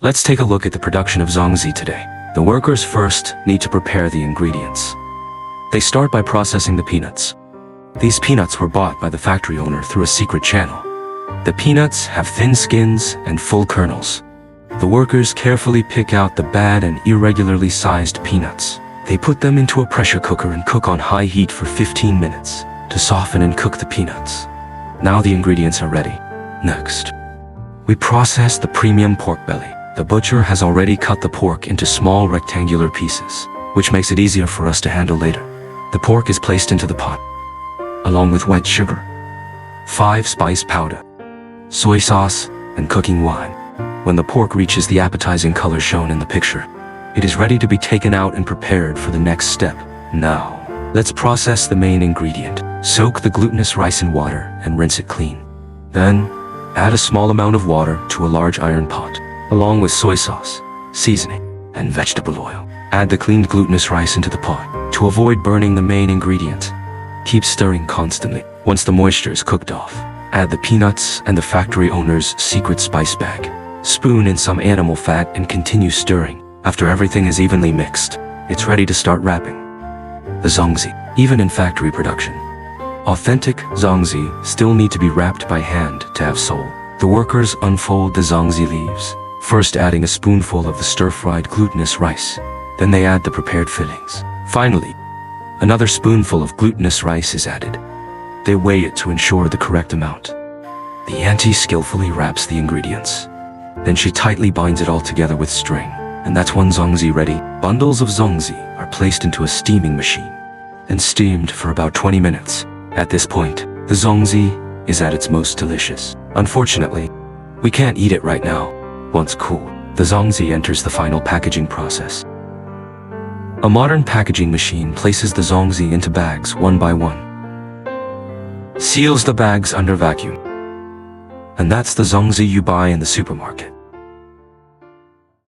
Let's take a look at the production of Zongzi today. The workers first need to prepare the ingredients. They start by processing the peanuts. These peanuts were bought by the factory owner through a secret channel. The peanuts have thin skins and full kernels. The workers carefully pick out the bad and irregularly sized peanuts. They put them into a pressure cooker and cook on high heat for 15 minutes to soften and cook the peanuts. Now the ingredients are ready. Next, we process the premium pork belly. The butcher has already cut the pork into small rectangular pieces, which makes it easier for us to handle later. The pork is placed into the pot, along with white sugar, 5 spice powder, soy sauce, and cooking wine. When the pork reaches the appetizing color shown in the picture, it is ready to be taken out and prepared for the next step. Now, let's process the main ingredient. Soak the glutinous rice in water and rinse it clean. Then, add a small amount of water to a large iron pot, along with soy sauce, seasoning, and vegetable oil. Add the cleaned glutinous rice into the pot. To avoid burning the main ingredient, keep stirring constantly. Once the moisture is cooked off, add the peanuts and the factory owner's secret spice bag. Spoon in some animal fat and continue stirring. After everything is evenly mixed, it's ready to start wrapping. The Zongzi, even in factory production, authentic Zongzi still need to be wrapped by hand to have soul. The workers unfold the Zongzi leaves, first adding a spoonful of the stir-fried glutinous rice. Then they add the prepared fillings. Finally, another spoonful of glutinous rice is added. They weigh it to ensure the correct amount. The auntie skillfully wraps the ingredients. Then she tightly binds it all together with string. And that's one Zongzi ready. Bundles of Zongzi are placed into a steaming machine and steamed for about 20 minutes. At this point, the Zongzi is at its most delicious. Unfortunately, we can't eat it right now. Once cool, the Zongzi enters the final packaging process. A modern packaging machine places the Zongzi into bags one by one, seals the bags under vacuum. And that's the Zongzi you buy in the supermarket.